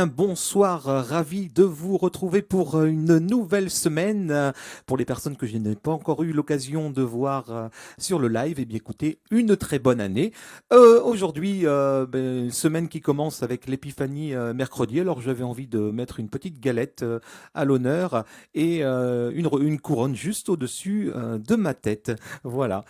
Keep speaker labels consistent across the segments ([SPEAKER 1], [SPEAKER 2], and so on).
[SPEAKER 1] bien, bonsoir, ravi de vous retrouver pour une nouvelle semaine. Pour les personnes que je n'ai pas encore eu l'occasion de voir sur le live, eh bien écoutez, une très bonne année. Aujourd'hui, semaine qui commence avec l'épiphanie mercredi, alors j'avais envie de mettre une petite galette à l'honneur et une couronne juste au-dessus de ma tête. Voilà.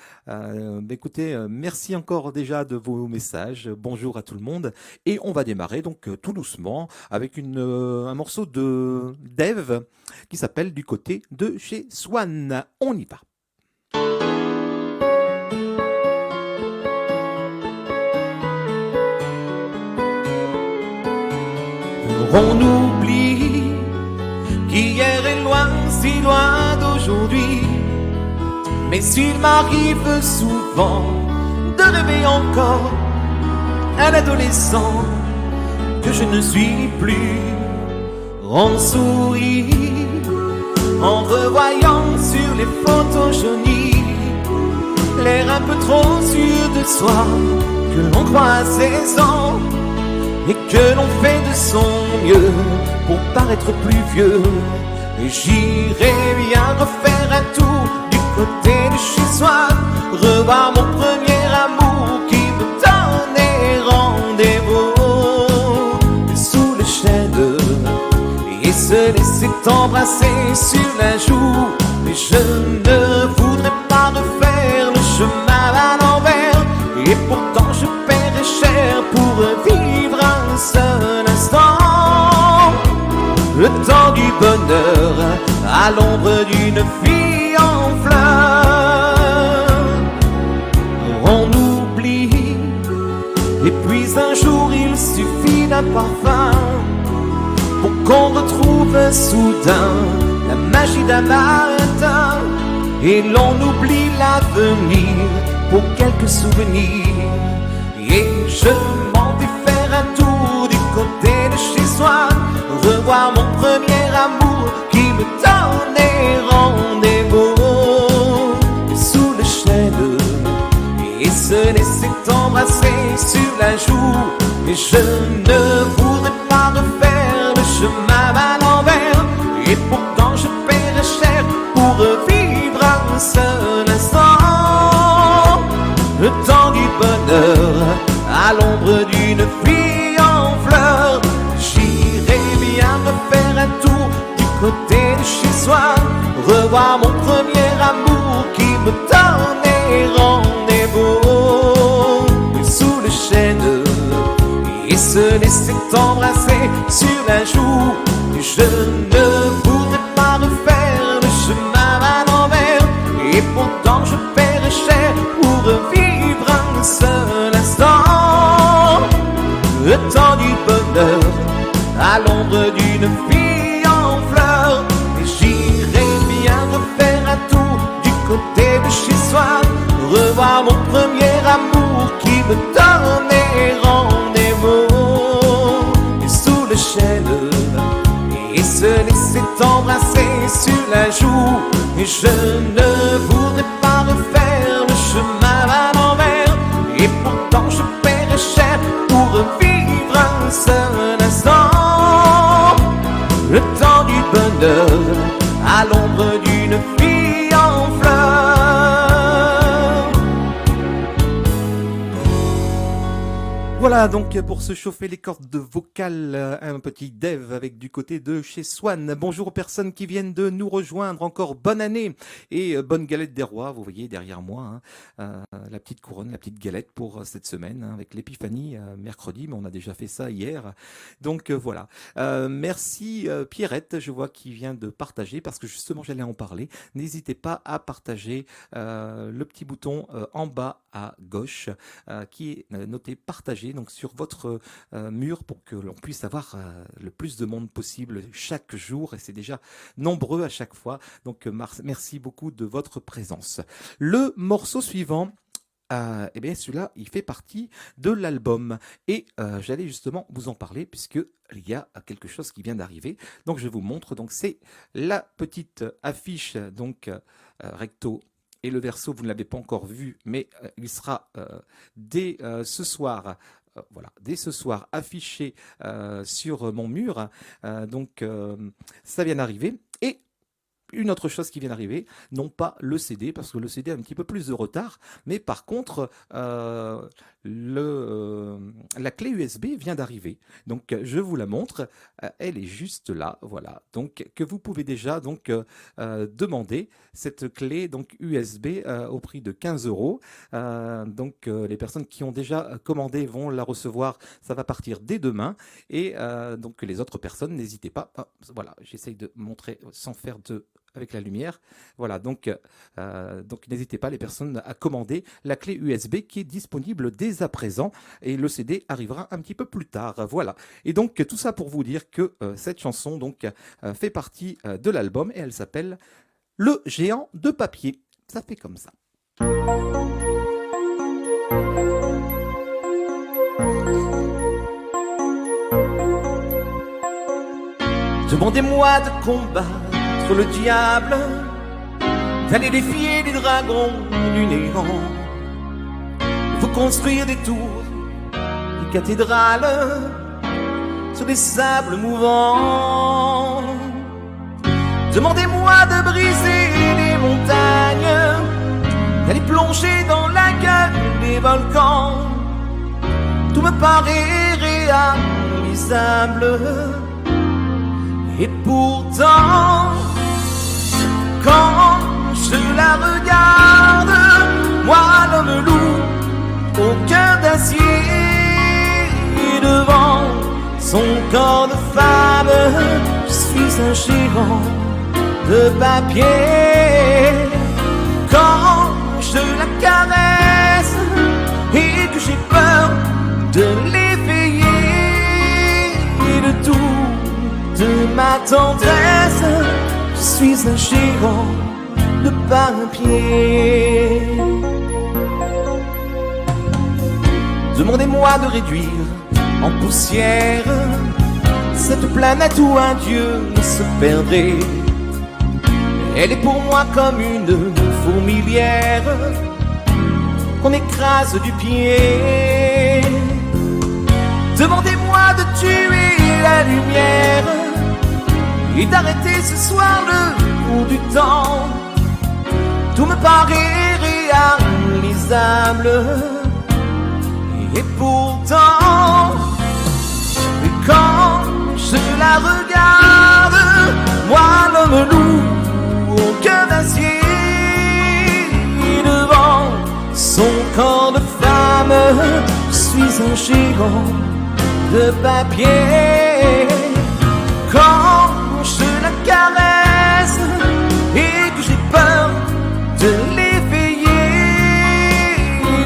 [SPEAKER 1] Écoutez, merci encore déjà de vos messages. Bonjour à tout le monde. Et on va démarrer donc tout doucement avec un morceau de Dave qui s'appelle Du côté de chez Swan. On y va. On oublie qu'hier est loin, si loin d'aujourd'hui. Mais s'il m'arrive souvent de rêver encore un adolescent que je ne suis plus, on sourit en revoyant sur les photos jaunies l'air un peu trop sûr de soi que l'on croit à 16 ans et que l'on fait de son mieux pour paraître plus vieux. Et j'irais bien refaire un tour du côté de chez soi, revoir mon premier amour qui me donnait rendez-vous sous le chêne et se laisser embrasser sur la joue. Mais je ne voudrais pas refaire le chemin à l'envers, et pourtant je paierais cher pour vivre un seul instant. Le temps du bonheur à l'ombre d'une fille en fleurs. On oublie, et puis un jour il suffit d'un parfum pour qu'on retrouve soudain la magie d'un matin. Et l'on oublie l'avenir pour quelques souvenirs. Et je m'en vais faire un tour du côté de chez soi, revoir mon premier amour qui me donnait rendez-vous sous le chêne et se laisser embrasser sur la joue. Mais je ne voudrais pas refaire le chemin à l'envers, et pourtant je paierais cher pour vivre un seul instant. Le temps du bonheur à l'ombre d'une fille en fleurs. J'irais bien me faire un tour du côté de chez soi, revoir mon premier amour qui me donnait rendez-vous sous le chêne et se laisser embrasser sur la joue. Je ne voudrais pas refaire le chemin à l'envers, et pourtant je paierais cher pour vivre un seul instant. Le temps du bonheur à l'ombre d'une fille en fleurs. Et j'irais bien refaire un tour du côté de chez soi, revoir mon premier amour qui me donnait rendez-vous sous le chêne et se laisser embrasser sur la joue. Et je ne voudrais pas refaire le chemin à l'envers, et pourtant je paierais cher pour vivre un seul instant. Le temps du bonheur à l'ombre d'une fille en fleurs. Voilà donc pour se chauffer les cordes vocales, un petit Dev avec du côté de chez Swan. Bonjour aux personnes qui viennent de nous rejoindre, encore bonne année et bonne galette des rois, vous voyez derrière moi, la petite couronne, la petite galette pour cette semaine, avec l'épiphanie mercredi, mais on a déjà fait ça hier. Donc voilà. Merci Pierrette, je vois qui vient de partager, parce que justement j'allais en parler. N'hésitez pas à partager le petit bouton en bas à gauche qui est noté partager, donc sur votre mur, pour que l'on puisse avoir le plus de monde possible chaque jour, et c'est déjà nombreux à chaque fois. Donc merci beaucoup de votre présence. Le morceau suivant, eh bien celui-là, il fait partie de l'album, et j'allais justement vous en parler puisque il y a quelque chose qui vient d'arriver. Donc je vous montre. Donc c'est la petite affiche donc recto. Et le verso, vous ne l'avez pas encore vu, mais il sera dès ce soir
[SPEAKER 2] voilà, dès ce soir affiché sur mon mur. Donc, ça vient d'arriver. Et une autre chose qui vient d'arriver, non pas le CD, parce que le CD a un petit peu plus de retard, mais par contre, la clé USB vient d'arriver. Donc, je vous la montre. Elle est juste là, voilà. Donc, que vous pouvez déjà donc demander cette clé donc USB au prix de 15 €. Donc, les personnes qui ont déjà commandé vont la recevoir. Ça va partir dès demain. Et donc, les autres personnes, n'hésitez pas. Ah, voilà, j'essaye de montrer sans faire avec la lumière. Voilà, donc n'hésitez pas les personnes à commander la clé USB qui est disponible dès à présent et le CD arrivera un petit peu plus tard. Voilà. Et donc tout ça pour vous dire que cette chanson donc fait partie de l'album et elle s'appelle Le Géant de Papier. Ça fait comme ça.
[SPEAKER 1] Demandez-moi de combattre le diable, d'aller défier les dragons du néant, de vous construire des tours, des cathédrales sur des sables mouvants. Demandez-moi de briser les montagnes, d'aller plonger dans la gueule des volcans. Tout me paraît réalisable, et pourtant quand je la regarde, moi l'homme loup au cœur d'acier, devant son corps de femme, je suis un géant de papier. Quand je la caresse et que j'ai peur de l'éveiller, de toute ma tendresse, je suis un géant de papier. Demandez-moi de réduire en poussière cette planète où un dieu se perdrait. Elle est pour moi comme une fourmilière qu'on écrase du pied. Demandez-moi de tuer la lumière et d'arrêter ce soir le cours du temps. Tout me paraît réalisable, et pourtant, quand je la regarde, moi l'homme loup au cœur d'acier, devant son corps de femme, je suis un géant de papier. Quand je la caresse et que j'ai peur de l'éveiller,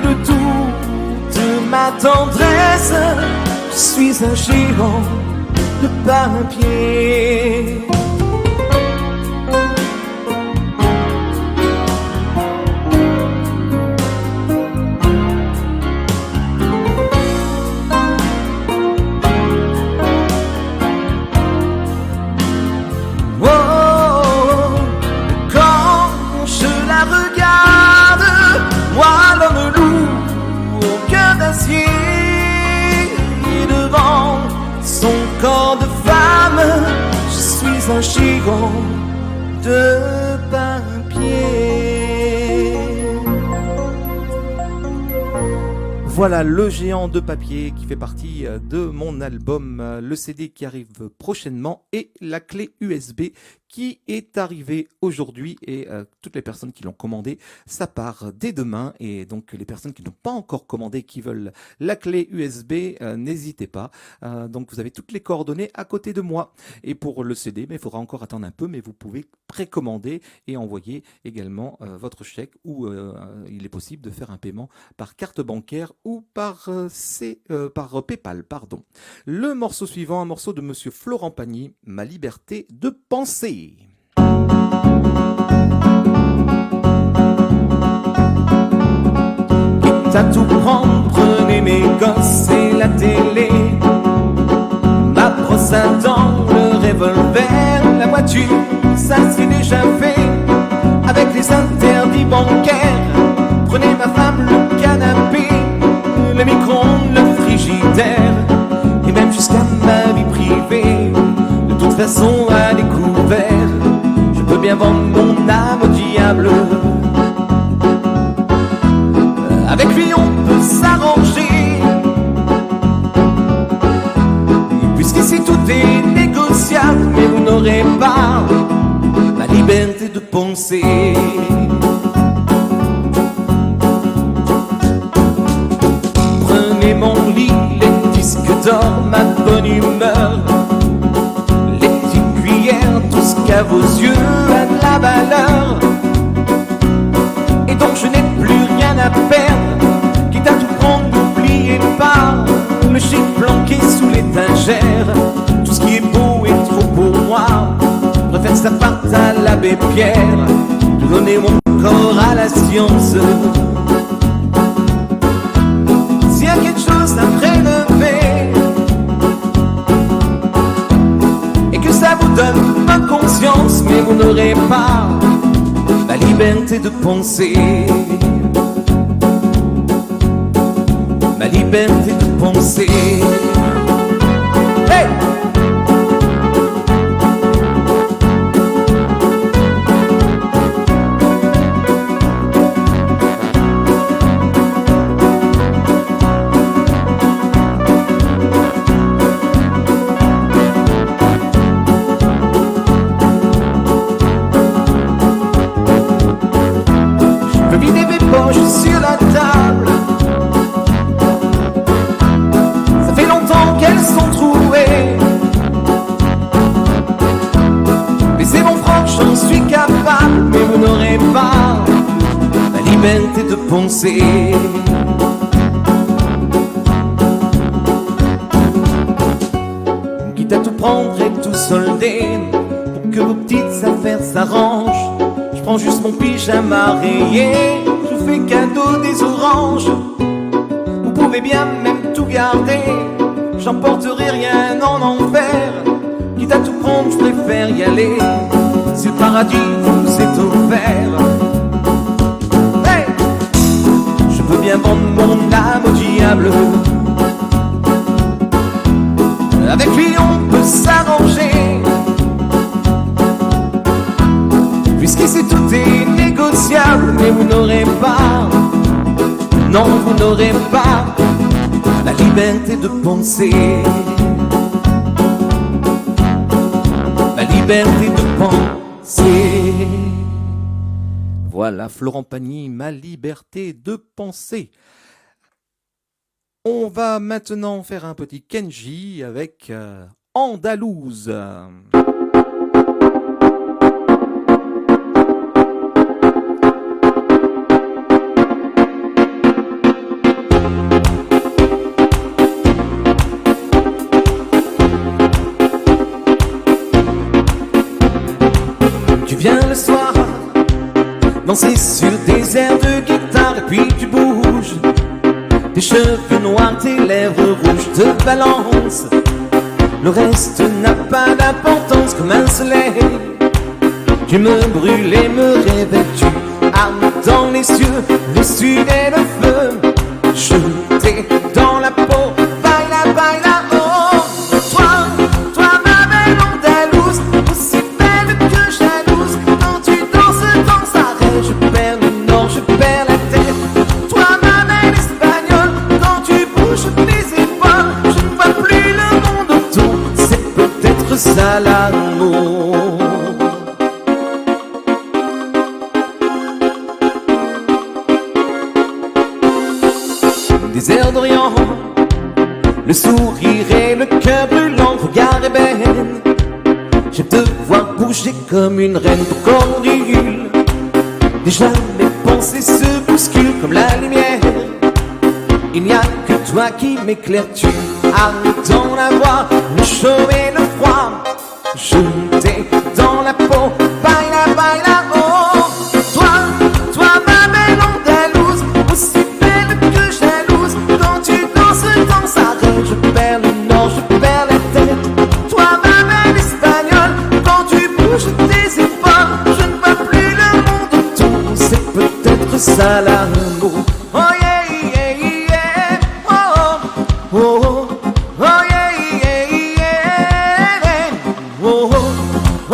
[SPEAKER 1] de toute ma tendresse, je suis un géant de papier. Devant son corps de femme, je suis un géant de papier.
[SPEAKER 2] Voilà le géant de papier qui fait partie de mon album, le CD qui arrive prochainement et la clé USB qui est arrivée aujourd'hui et toutes les personnes qui l'ont commandé, ça part dès demain et donc les personnes qui n'ont pas encore commandé, qui veulent la clé USB, n'hésitez pas. Donc vous avez toutes les coordonnées à côté de moi. Et pour le CD, mais il faudra encore attendre un peu, mais vous pouvez précommander et envoyer également votre chèque ou il est possible de faire un paiement par carte bancaire ou par PayPal, pardon. Le morceau suivant, un morceau de Monsieur Florent Pagny, Ma liberté de penser.
[SPEAKER 1] Quitte à tout prendre, prenez mes gosses et la télé, ma brosse à dents, le revolver, la voiture, ça c'est déjà fait. Avec les interdits bancaires, prenez ma femme, le canapé, le micro-ondes, le frigidaire. à découvert. Je peux bien vendre mon âme au diable. Avec lui on peut s'arranger, puisqu'ici tout est négociable. Mais vous n'aurez pas la liberté de penser. Prenez mon lit, les disques d'or, ma bonne humeur, les petites cuillères, tout ce qu'à vos yeux a de la valeur. Et donc je n'ai plus rien à perdre, quitte à tout prendre, n'oubliez pas le chic planqué sous l'étagère. Tout ce qui est beau est trop pour moi, je préfère que ça parte à l'abbé Pierre, de donner mon corps à la science. S'il y a quelque chose à prélever et que ça vous donne bonne conscience, mais vous n'aurez pas la liberté de penser. La liberté de penser. Hey! Je peux vider mes poches sur la table. Ça fait longtemps qu'elles sont trouées. Baiser mon franc, j'en suis capable, mais vous n'aurez pas la liberté de penser. Quitte à tout prendre et tout solder, pour que vos petites affaires s'arrangent, je prends juste mon pyjama rayé, je vous fais cadeau des oranges. Vous pouvez bien même tout garder, j'emporterai rien en enfer. Quitte à tout prendre, je préfère y aller, si le paradis vous est offert. Hey! Je peux bien vendre mon âme au diable. Avec lui on peut s'arranger, puisqu'ici tout est négociable. Mais vous n'aurez pas, non vous n'aurez pas la liberté de penser. La liberté de penser. Voilà Florent Pagny, ma liberté de penser. On va maintenant faire un petit Kenji avec Andalouse. Tu viens le soir danser sur des airs de guitare, et puis tu bouges. Tes cheveux noirs, tes lèvres rouges te balancent. Le reste n'a pas d'importance, comme un soleil. Tu me brûles et me réveilles, tu armes dans les cieux, le sud et le feu. Je t'ai dans la peau, baila, baila, oh. Toi ma belle Andalouse, aussi belle que jalouse. Quand tu danses dans sa raie, je perds le nord, je perds la tête. Toi ma belle espagnole, quand tu bouges tes épaules, je ne vois plus le monde autour. C'est peut-être ça l'amour. Des airs d'Orient, le sourire et le cœur brûlant, regard ébène. J'aime te voir bouger comme une reine pour condule. Déjà mes pensées se bousculent comme la lumière. Il n'y a que toi qui m'éclaire, tu as dans la voix le chaud et le froid. Je t'ai dans la peau, baila, baila, oh. Toi ma belle Andalouse, aussi belle que jalouse. Quand tu danses dans sa raie, je perds le nord, je perds la tête. Toi ma belle espagnole, quand tu bouges tes épaules, je ne vois plus le monde autour. C'est peut-être ça l'amour. Oh yeah, yeah, yeah. Oh, oh, oh, oh yeah, yeah, yeah. Oh, oh,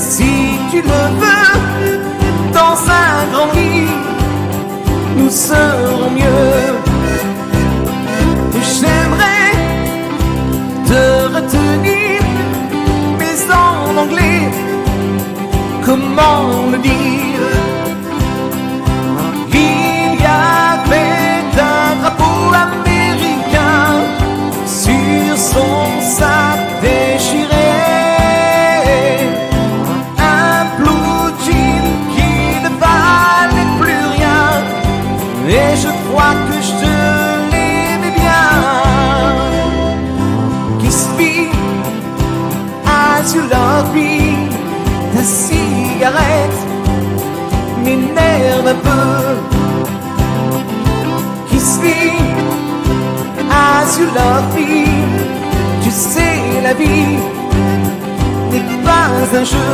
[SPEAKER 1] si tu le veux, dans un grand lit, nous serons mieux. J'aimerais te retenir, mais en anglais, comment le dire? Il y avait un drapeau américain sur son sac déchiré, un blue jean qui ne valait plus rien, et je crois que je l'aimais bien. Kiss me as you love me, ta cigarette m'énerve un peu. Kiss me as you love me, tu sais la vie n'est pas un jeu.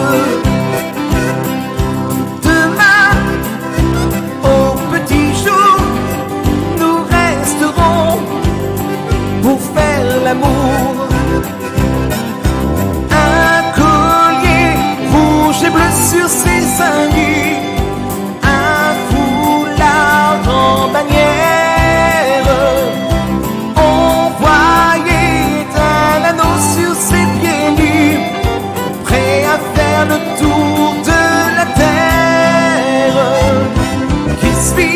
[SPEAKER 1] Demain, au petit jour, nous resterons pour faire l'amour. Un collier rouge et bleu sur ses seins nus, un foulard en bannière. On voyait un anneau sur ses pieds nus, prêt à faire le tour de la terre. Kiss me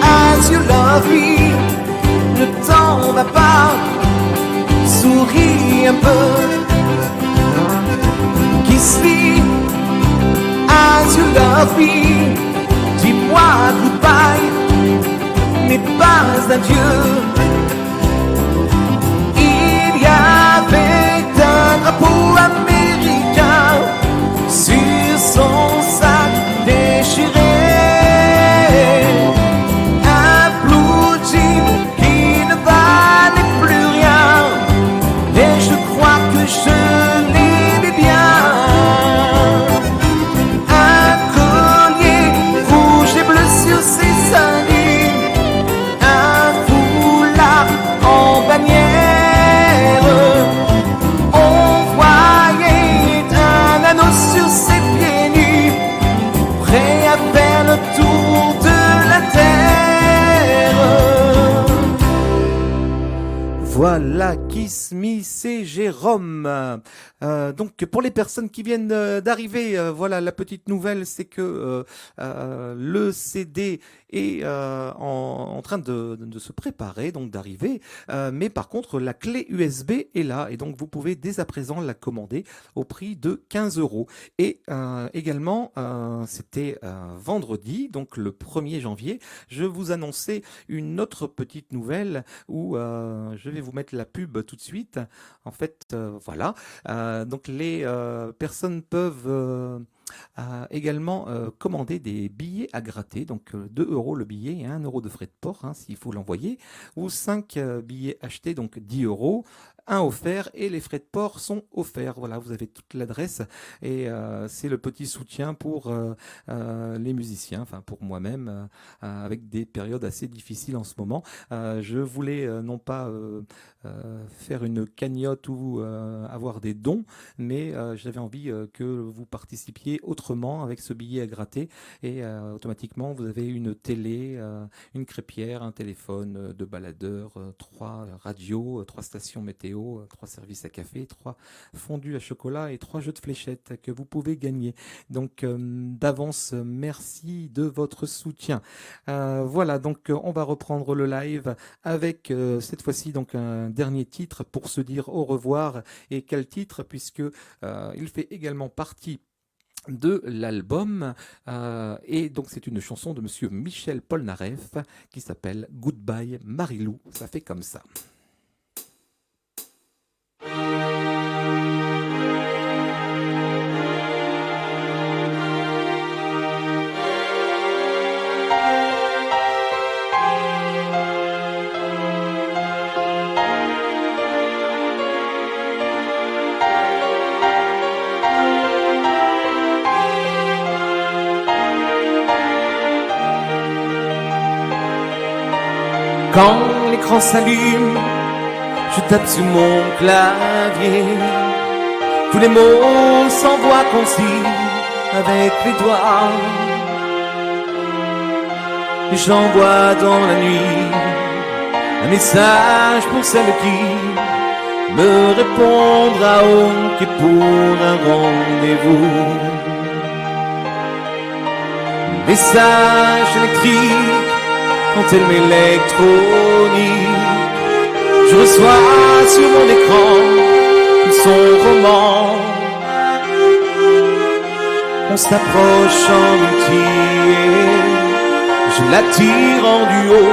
[SPEAKER 1] as you love me, ne t'en va pas, souris un peu. Kiss me as you love me, dis-moi goodbye, mais pas adieu. Il y avait un drapeau américain sur son sac déchiré, un blue jean qui ne valait plus rien, et je crois que je l'aimais bien. Un collier rouge et bleu sur ses seins nus, un foulard en bannière. On voyait un anneau sur ses pieds nus, prêt à faire le tour de la terre.
[SPEAKER 2] Voilà, Kiss Me, c'est Jérôme. Donc, pour les personnes qui viennent d'arriver, voilà, la petite nouvelle, c'est que le CD est en train de se préparer, donc d'arriver. Mais par contre, la clé USB est là, et donc vous pouvez dès à présent la commander au prix de 15 €. Et également, c'était vendredi, donc le 1er janvier, je vous annonçais une autre petite nouvelle où je vais vous mettre la pub tout de suite. En fait, voilà. Donc les personnes peuvent également commander des billets à gratter, donc 2 € le billet et 1 € de frais de port s'il faut l'envoyer, ou 5 billets achetés, donc 10 €. Un offert et les frais de port sont offerts. Voilà, vous avez toute l'adresse et c'est le petit soutien pour les musiciens, enfin pour moi-même, avec des périodes assez difficiles en ce moment. Je voulais non pas faire une cagnotte ou avoir des dons, mais j'avais envie que vous participiez autrement avec ce billet à gratter et automatiquement vous avez une télé, une crêpière, un téléphone de baladeur, 3 radios, 3 stations météo, 3 services à café, 3 fondus à chocolat et 3 jeux de fléchettes que vous pouvez gagner. Donc d'avance, merci de votre soutien. Voilà, donc on va reprendre le live avec cette fois-ci donc un dernier titre pour se dire au revoir. Et quel titre, puisque il fait également partie de l'album et donc c'est une chanson de monsieur Michel Polnareff qui s'appelle Goodbye Marilou. Ça fait comme ça.
[SPEAKER 1] Quand l'écran s'allume, je tape sur mon clavier Tous les mots s'envoient concis avec les doigts. Et j'envoie dans la nuit un message pour celle qui me répondra ok pour un rendez-vous. Message électrique quand elle m'électronique. Je reçois sur mon écran son roman. On s'approche en métier. Je l'attire en duo.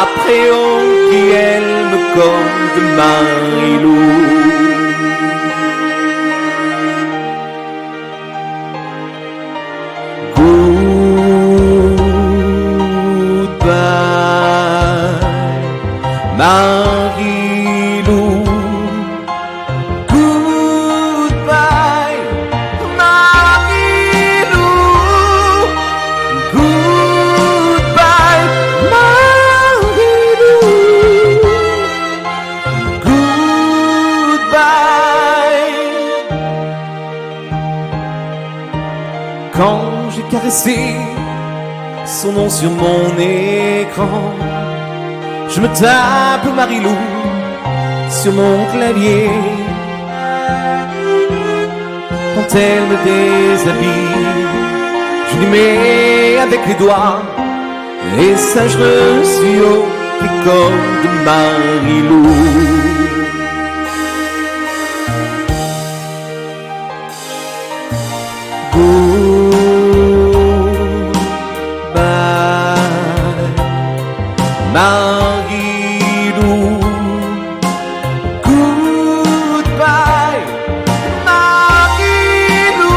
[SPEAKER 1] Après on qui elle me colle de Marilou. Goodbye, Marilou. Goodbye, Marilou. Goodbye, Marilou. Goodbye. Quand j'ai caressé son nom sur mon écran, je me tape Marilou sur mon clavier. Quand elle me déshabille, je lui mets avec les doigts les singes reçus au décor de Marilou. Marilou. Goodbye, Marilou. Goodbye, Marilou.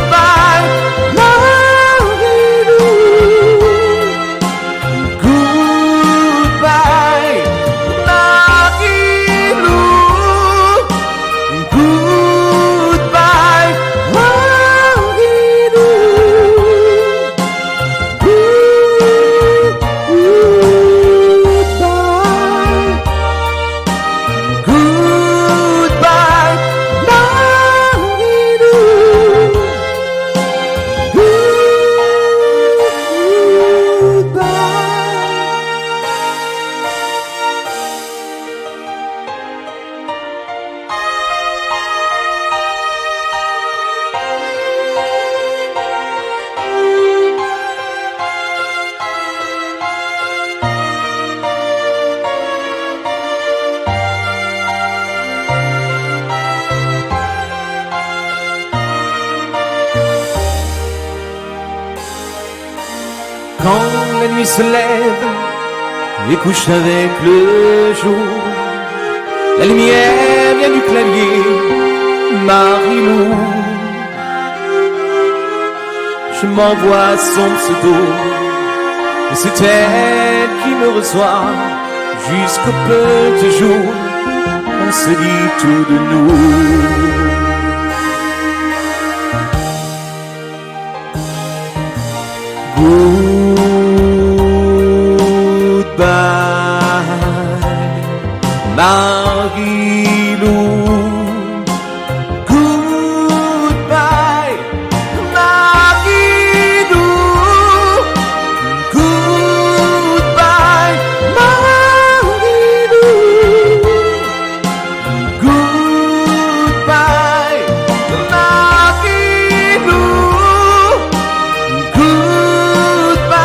[SPEAKER 1] Goodbye, Marilou. Goodbye, Marilou. Quand la nuit se lève et couche avec le jour, la lumière vient du clavier, Marilou. Je m'envoie son pseudo, et c'est elle qui me reçoit jusqu'au petit jour. On se dit tout de nous. Goodbye, Marilou. Goodbye, Marilou. Goodbye, Marilou. Goodbye, Marilou. Goodbye.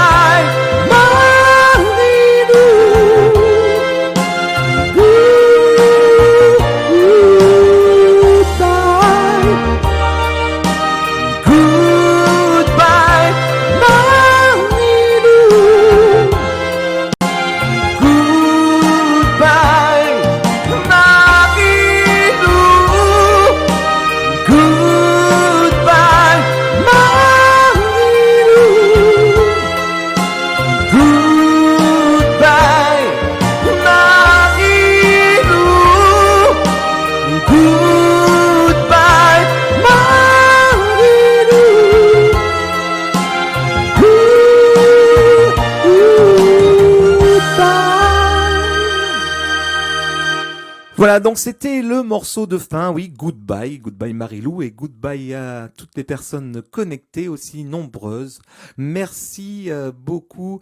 [SPEAKER 2] Voilà, donc c'était le morceau de fin, oui, goodbye, goodbye Marilou et goodbye à toutes les personnes connectées, aussi nombreuses. Merci beaucoup,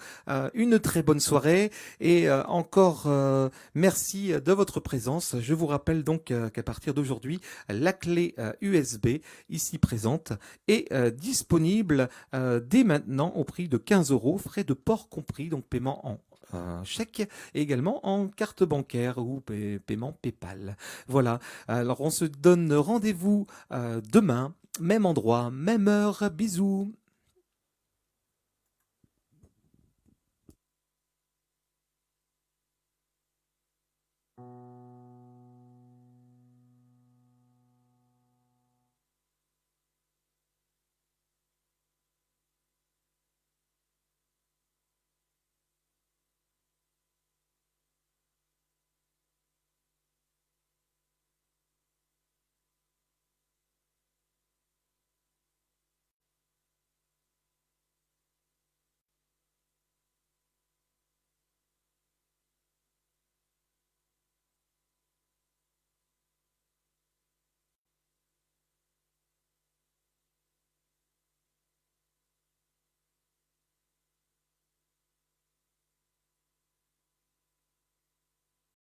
[SPEAKER 2] une très bonne soirée et encore merci de votre présence. Je vous rappelle donc qu'à partir d'aujourd'hui, la clé USB ici présente est disponible dès maintenant au prix de 15 €, frais de port compris, donc paiement en chèque et également en carte bancaire ou paiement PayPal. Voilà, alors on se donne rendez-vous demain, même endroit, même heure. Bisous.